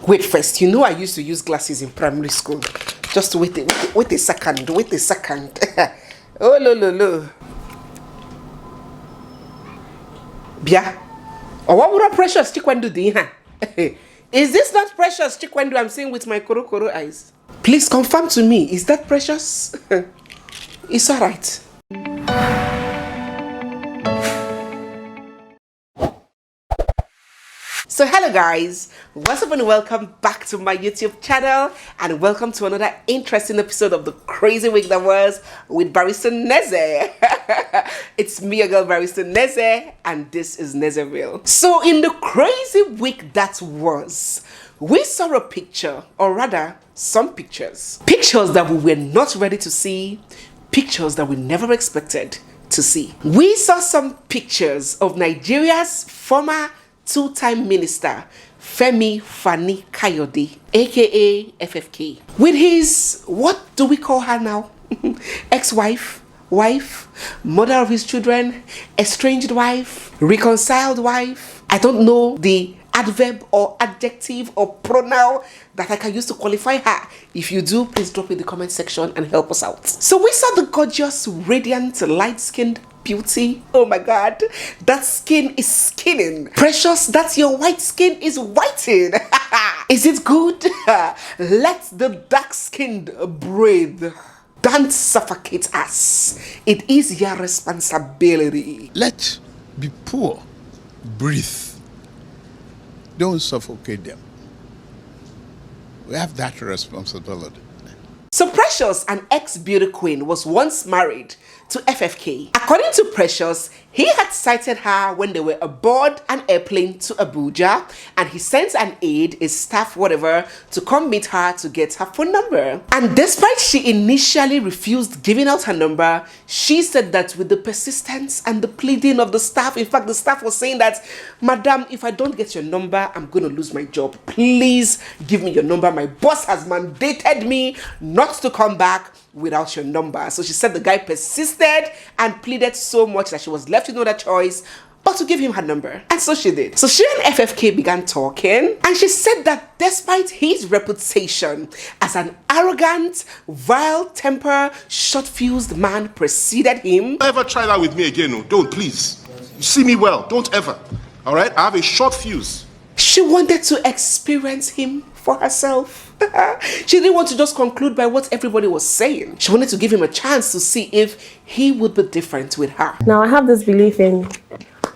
Wait first, you know I used to use glasses in primary school. Just wait a second. Oh, lo. Bia. Oh, what would Precious Chikwendu do, huh? Is this not Precious Chikwendu I'm seeing with my koro eyes? Please confirm to me, is that Precious? It's alright. So hello guys, what's up and welcome back to my YouTube channel, and welcome to another interesting episode of the crazy week that was with Barrister Neze. It's me, your girl Barrister Neze, and this is Nezeville. So in the crazy week that was, we saw a picture, or rather some pictures that we were not ready to see, pictures that we never expected to see. We saw some pictures of Nigeria's former two-time minister Femi Fani Kayode, aka FFK, with his, what do we call her now? Ex-wife, wife, mother of his children, estranged wife, reconciled wife. I don't know the adverb or adjective or pronoun that I can use to qualify her. If you do, please drop in the comment section and help us out. So we saw the gorgeous, radiant, light-skinned beauty. Oh my god, that skin is skinning. Precious, that your white skin is whitening. Is it good? Let the dark-skinned breathe. Don't suffocate us. It is your responsibility. Let be poor breathe. Don't suffocate them. We have that responsibility. So Precious, an ex-beauty queen, was once married to FFK. According to Precious, he had sighted her when they were aboard an airplane to Abuja, and he sent an aide, a staff, whatever, to come meet her to get her phone number. And despite she initially refused giving out her number, she said that with the persistence and the pleading of the staff, in fact, the staff was saying that, "Madam, if I don't get your number, I'm going to lose my job. Please give me your number. My boss has mandated me not to come back without your number." So she said the guy persisted and pleaded so much that she was left with no other choice but to give him her number. And so she did. So she and FFK began talking, and she said that despite his reputation as an arrogant, vile-tempered, short-fused man preceded him. Don't ever try that with me again. No, don't, please. You see me well. Don't ever. All right? I have a short fuse. She wanted to experience him for herself. She didn't want to just conclude by what everybody was saying. She wanted to give him a chance to see if he would be different with her. Now, I have this belief in,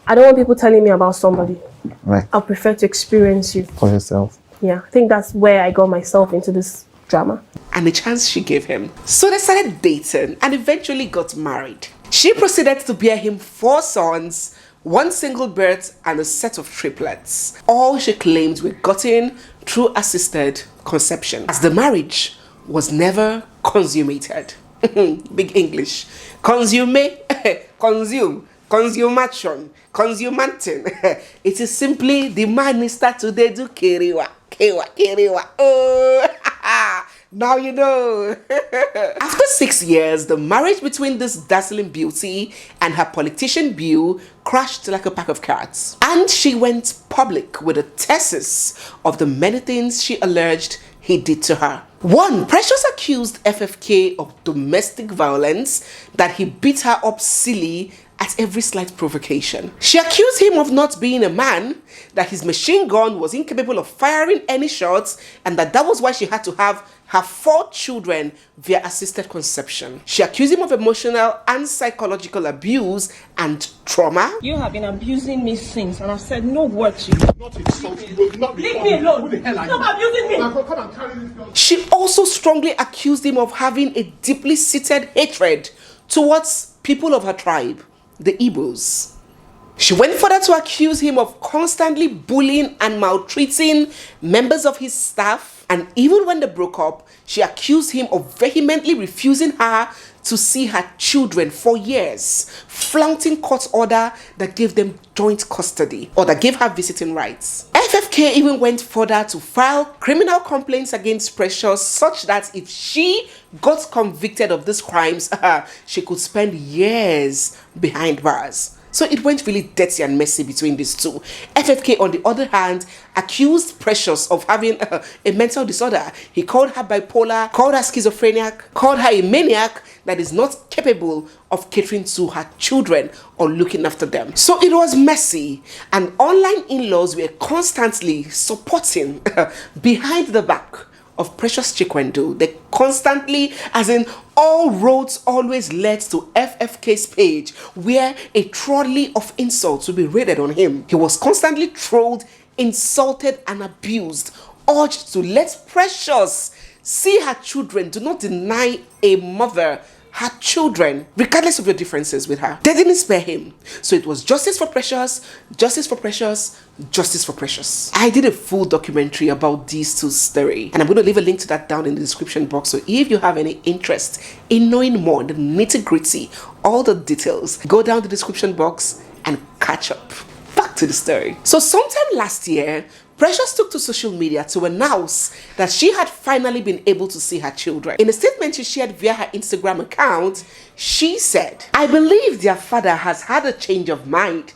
I don't want people telling me about somebody. Right. I prefer to experience you. For yourself. Yeah, I think that's where I got myself into this drama. And the chance she gave him. So they started dating and eventually got married. She proceeded to bear him 4 sons, 1 single birth, and a set of triplets. All she claimed were gotten through assisted conception, as the marriage was never consummated. Big English. Consume, consummation, consumating. It is simply the minister today do keriwa. Oh, now you know. After 6 years, the marriage between this dazzling beauty and her politician beau crashed like a pack of cards. And she went public with a thesis of the many things she alleged he did to her. 1. Precious accused FFK of domestic violence, that he beat her up silly at every slight provocation. She accused him of not being a man, that his machine gun was incapable of firing any shots, and that was why she had to have her 4 children via assisted conception. She accused him of emotional and psychological abuse and trauma. You have been abusing me since, and I've said no word to you. Not insulting. You will not be. Leave me alone. Who the hell are you? Stop abusing me. Now, come and carry this girl. She also strongly accused him of having a deeply seated hatred towards people of her tribe, the Igbos. She went further to accuse him of constantly bullying and maltreating members of his staff, and even when they broke up, she accused him of vehemently refusing her to see her children for years, flaunting court order that gave them joint custody or that gave her visiting rights. FFK even went further to file criminal complaints against Precious, such that if she got convicted of these crimes, she could spend years behind bars. So it went really dirty and messy between these two. FFK, on the other hand, accused Precious of having a mental disorder. He called her bipolar, called her schizophrenic, called her a maniac that is not capable of catering to her children or looking after them. So it was messy, and online in-laws were constantly supporting behind the back of Precious Chikwendu. They constantly, as in all roads always led to FFK's page, where a trolley of insults would be raided on him. He was constantly trolled, insulted, and abused, urged to let Precious see her children. Do not deny a mother her children, regardless of your differences with her. They didn't spare him. So it was justice for Precious, justice for Precious, justice for Precious. I did a full documentary about these two stories, and I'm going to leave a link to that down in the description box. So if you have any interest in knowing more, the nitty-gritty, all the details, go down the description box and catch up. Back to the story. So sometime last year, Precious took to social media to announce that she had finally been able to see her children. In a statement she shared via her Instagram account, she said, "I believe their father has had a change of mind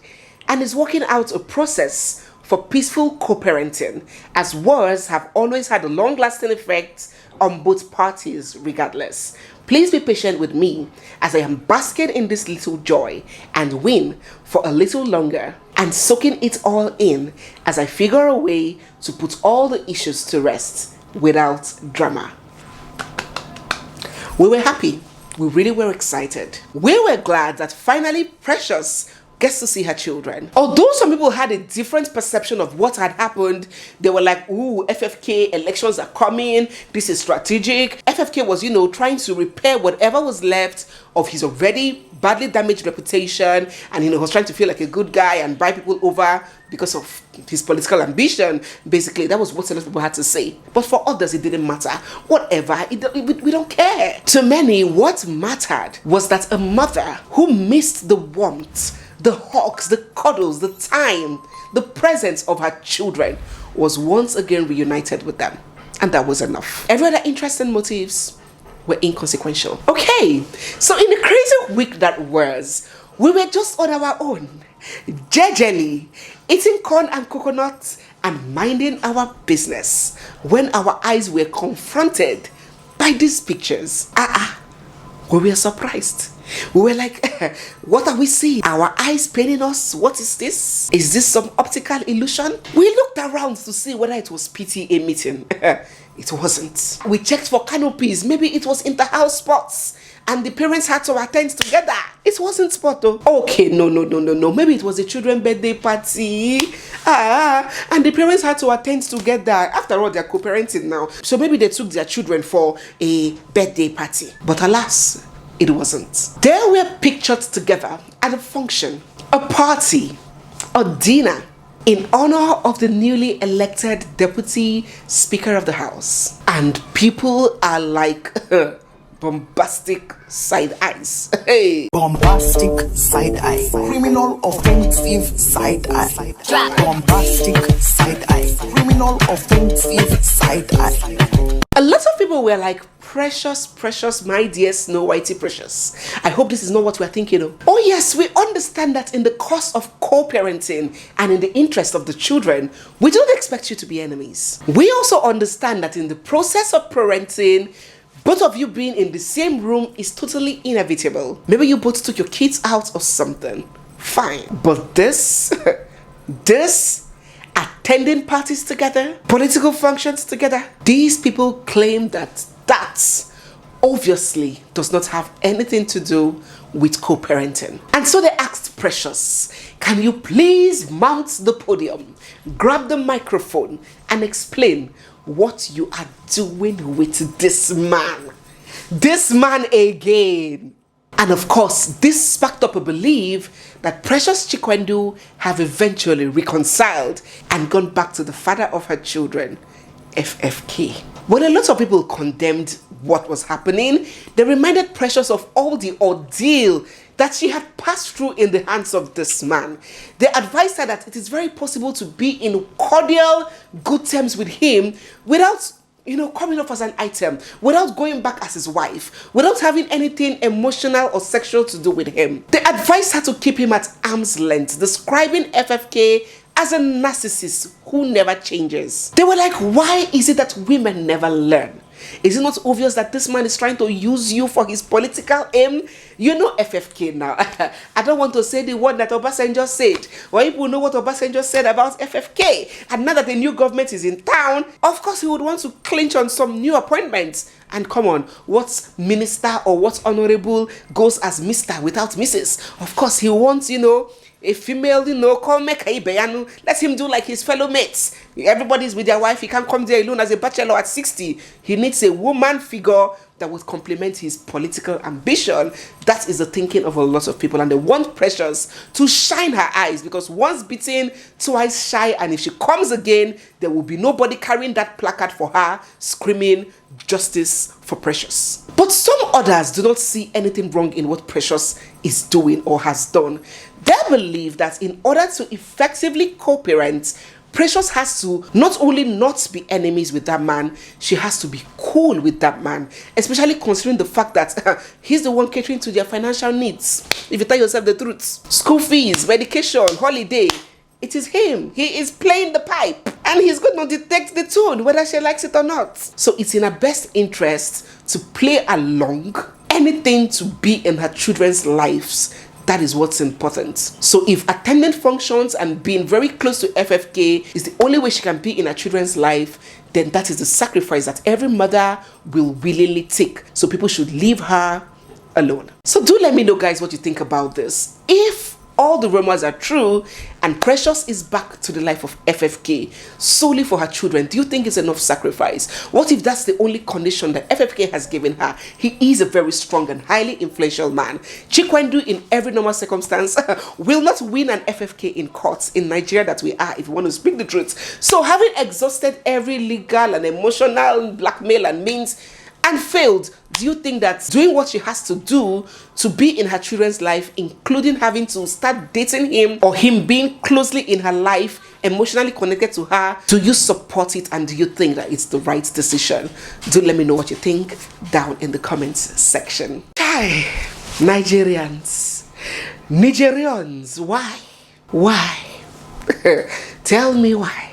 and is working out a process for peaceful co-parenting, as wars have always had a long-lasting effect on both parties regardless. Please be patient with me as I am basking in this little joy and win for a little longer and soaking it all in as I figure a way to put all the issues to rest without drama." We were happy. We really were excited. We were glad that finally Precious gets to see her children. Although some people had a different perception of what had happened, they were like, ooh, FFK, elections are coming, this is strategic. FFK was, trying to repair whatever was left of his already badly damaged reputation, and was trying to feel like a good guy and buy people over because of his political ambition. Basically, that was what a lot of people had to say. But for others, it didn't matter. Whatever, we don't care. To many, what mattered was that a mother who missed the warmth, the hugs, the cuddles, the time, the presence of her children was once again reunited with them. And that was enough. Every other interest and motives were inconsequential. Okay, so in the crazy week that was, we were just on our own, jejely, eating corn and coconut and minding our business, when our eyes were confronted by these pictures. We were surprised. We were like, what are we seeing? Our eyes paining us? What is this? Is this some optical illusion? We looked around to see whether it was PTA meeting. It wasn't. We checked for canopies. Maybe it was inter-house sports and the parents had to attend together. It wasn't sport though. Okay, no. Maybe it was a children's birthday party. And the parents had to attend together. After all, they're co-parenting now. So maybe they took their children for a birthday party. But alas, it wasn't. They were pictured together at a function, a party, a dinner in honor of the newly elected Deputy Speaker of the House. And people are like bombastic side eyes. Hey. Bombastic side eye. Criminal offensive side eye. Bombastic side eye. Criminal offensive side eye. A lot of people were like, Precious, my dear Snow Whitey Precious. I hope this is not what we're thinking of. Oh yes, we understand that in the course of co-parenting and in the interest of the children, we don't expect you to be enemies. We also understand that in the process of parenting, both of you being in the same room is totally inevitable. Maybe you both took your kids out or something. Fine. But this attending parties together, political functions together, these people claim that obviously does not have anything to do with co-parenting. And so they asked Precious, can you please mount the podium, grab the microphone and explain what you are doing with this man? This man again. And of course, this sparked up a belief that Precious Chikwendu have eventually reconciled and gone back to the father of her children, FFK. When a lot of people condemned what was happening, they reminded Precious of all the ordeal that she had passed through in the hands of this man. They advised her that it is very possible to be in cordial, good terms with him without coming off as an item without going back as his wife, without having anything emotional or sexual to do with him. They advised her to keep him at arm's length, describing FFK as a narcissist who never changes. They were like, why is it that women never learn? Is it not obvious that this man is trying to use you for his political aim? You know FFK now. I don't want to say the word that Obasanjo said. Or people know what Obasanjo said about FFK. And now that the new government is in town, of course he would want to clinch on some new appointments. And come on, what's minister or what's honorable goes as Mr. without Mrs. Of course he wants, a female, let him do like his fellow mates. Everybody's with their wife. He can't come there alone as a bachelor at 60. He needs a woman figure that would complement his political ambition. That is the thinking of a lot of people. And they want Precious to shine her eyes, because once beaten, twice shy. And if she comes again, there will be nobody carrying that placard for her, screaming justice for Precious. But some others do not see anything wrong in what Precious is doing or has done. They believe that in order to effectively co-parent, Precious has to not only not be enemies with that man, she has to be cool with that man, especially considering the fact that he's the one catering to their financial needs. If you tell yourself the truth, school fees, medication, holiday, it is him. He is playing the pipe, and he's going to detect the tune, whether she likes it or not. So it's in her best interest to play along, anything to be in her children's lives. That is what's important. So if attending functions and being very close to FFK is the only way she can be in her children's life, then that is the sacrifice that every mother will willingly take. So people should leave her alone. So do let me know, guys, what you think about this. If all the rumors are true and Precious is back to the life of FFK solely for her children, do you think it's enough sacrifice? What if that's the only condition that FFK has given her? He is a very strong and highly influential man. Chikwendu, in every normal circumstance, will not win an FFK in courts in Nigeria that we are, if you want to speak the truth. So having exhausted every legal and emotional blackmail and means and failed, do you think that doing what she has to do to be in her children's life, including having to start dating him or him being closely in her life, emotionally connected to her, do you support it, and do you think that it's the right decision? Do let me know what you think down in the comments section. Hi, Nigerians, why? Tell me why.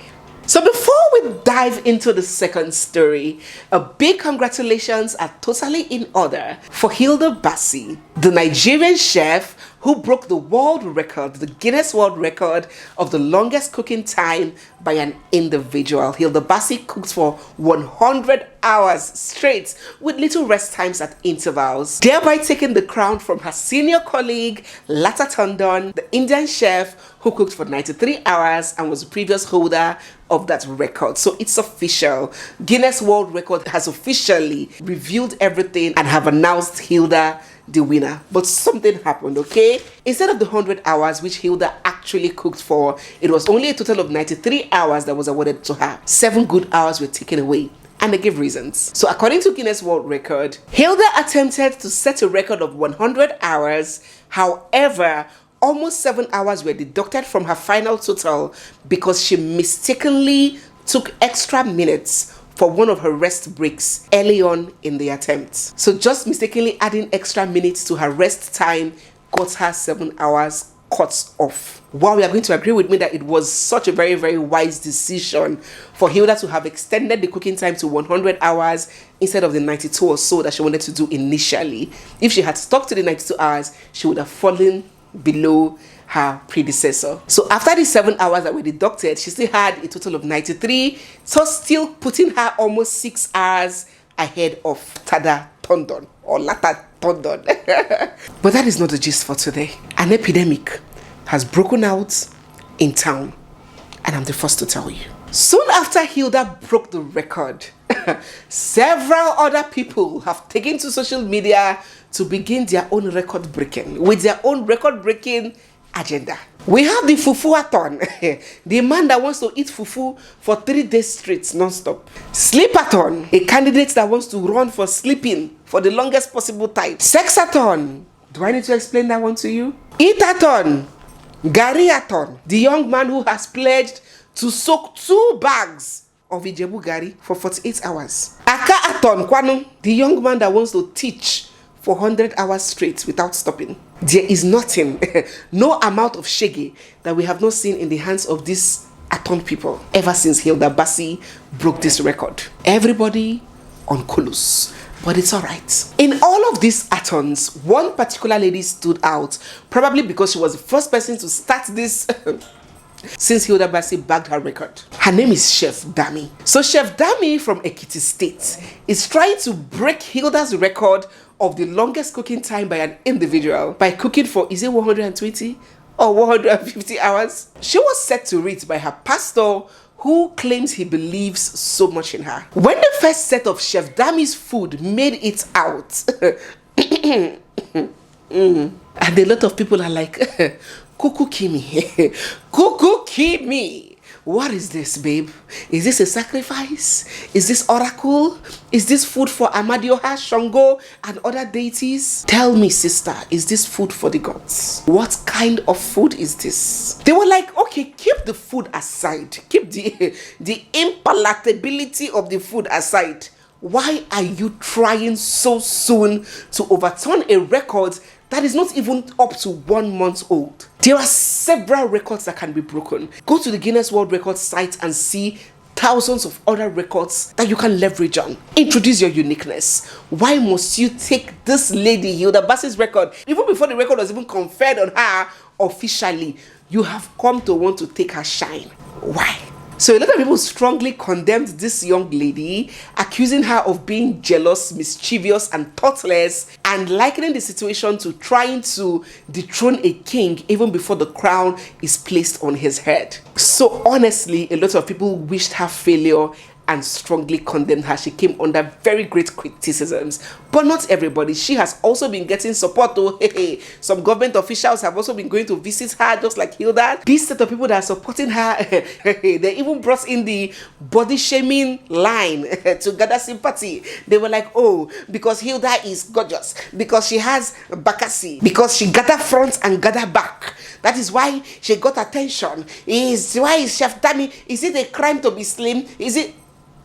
So before we dive into the second story, a big congratulations are totally in order for Hilda Bassey, the Nigerian chef who broke the world record, the Guinness World Record of the longest cooking time by an individual. Hilda Bassey cooked for 100 hours straight with little rest times at intervals, thereby taking the crown from her senior colleague, Lata Tondon, the Indian chef who cooked for 93 hours and was the previous holder of that record. So it's official. Guinness World Record has officially revealed everything and have announced Hilda the winner. But something happened, okay? Instead of the 100 hours which Hilda actually cooked for, it was only a total of 93 hours that was awarded to her. 7 good hours were taken away, and they gave reasons. So according to Guinness World Record, Hilda attempted to set a record of 100 hours. However, almost 7 hours were deducted from her final total because she mistakenly took extra minutes for one of her rest breaks early on in the attempt. So just mistakenly adding extra minutes to her rest time got her 7 hours cut off. While you are going to agree with me that it was such a very, very wise decision for Hilda to have extended the cooking time to 100 hours instead of the 92 or so that she wanted to do initially. If she had stuck to the 92 hours, she would have fallen below her predecessor. So after the 7 hours that were deducted, she still had a total of 93, so still putting her almost 6 hours ahead of Tada Tondon or Lata Tondon. But that is not the gist for today. An epidemic has broken out in town, and I'm the first to tell you. Soon after Hilda broke the record, several other people have taken to social media to begin their own record breaking with their own record breaking agenda. We have the fufu-athon, the man that wants to eat fufu for 3 days straight non-stop. Sleep-athon, a candidate that wants to run for sleeping for the longest possible time. Sex-athon, do I need to explain that one to you? Eat-athon, Gari-athon, the young man who has pledged to soak 2 bags of Ijebu Gari for 48 hours. Aka Aton Kwanu, the young man that wants to teach for 100 hours straight without stopping. There is nothing, no amount of shege that we have not seen in the hands of these Aton people ever since Hilda Bassey broke this record. Everybody on Kulus. But it's alright. In all of these Atons, one particular lady stood out, probably because she was the first person to start this since Hilda Bassey bagged her record. Her name is Chef Dami. So Chef Dami from Ekiti State is trying to break Hilda's record of the longest cooking time by an individual by cooking for, is it 120 or 150 hours? She was set to read by her pastor, who claims he believes so much in her. When the first set of Chef Dami's food made it out, and a lot of people are like, Kuku Kimi, Kuku Kimi. What is this, babe? Is this a sacrifice? Is this oracle? Is this food for Amadioha, Shango, and other deities? Tell me, sister, is this food for the gods? What kind of food is this? They were like, okay, keep the food aside. Keep the impalatability of the food aside. Why are you trying so soon to overturn a record that is not even up to 1 month old? There are several records that can be broken. Go to the Guinness World Records site and see thousands of other records that you can leverage on. Introduce your uniqueness. Why must you take this lady, Hilda Bassey's record, even before the record was even conferred on her officially? You have come to want to take her shine. Why? So a lot of people strongly condemned this young lady, accusing her of being jealous, mischievous, and thoughtless, and likening the situation to trying to dethrone a king even before the crown is placed on his head. So honestly, a lot of people wished her failure and strongly condemned her. She came under very great criticisms, but not everybody. She has also been getting support though. Some government officials have also been going to visit her, just like Hilda. These set of people that are supporting her, they even brought in the body shaming line to gather sympathy. They were like, oh, because Hilda is gorgeous, because she has Bassey, because she gather front and gather back, that is why she got attention. Why is Chef Dami? Is it a crime to be slim? Is it?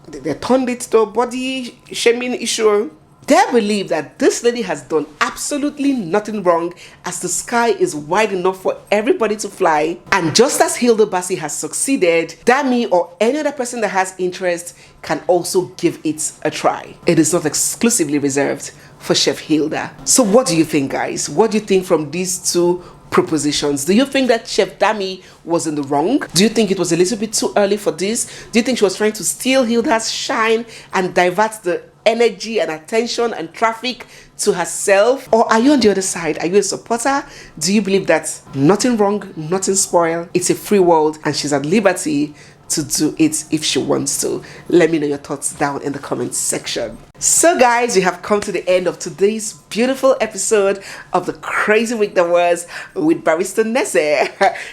They turned it to a body shaming issue. They believe that this lady has done absolutely nothing wrong, as the sky is wide enough for everybody to fly. And just as Hilda Bassey has succeeded, Dami or any other person that has interest can also give it a try. It is not exclusively reserved for Chef Hilda. So what do you think, guys? What do you think from these two propositions? Do you think that Chef Dami was in the wrong? Do you think it was a little bit too early for this? Do you think she was trying to steal Hilda's shine and divert the energy and attention and traffic to herself? Or are you on the other side? Are you a supporter? Do you believe that nothing wrong, nothing spoiled, it's a free world and she's at liberty to do it if she wants to? Let me know your thoughts down in the comments section. So guys, we have come to the end of today's beautiful episode of the crazy week that was with Barrister Neze.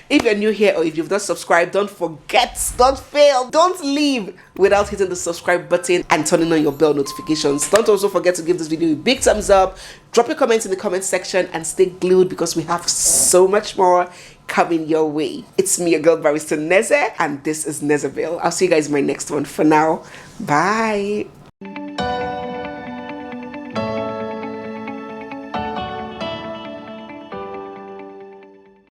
If you're new here or if you've not subscribed, don't forget, don't fail, don't leave without hitting the subscribe button and turning on your bell notifications. Don't also forget to give this video a big thumbs up, drop your comments in the comment section, and stay glued because we have so much more coming your way. It's me, your girl Barrister Neze, and this is Nezeville. I'll see you guys in my next one. For now, bye.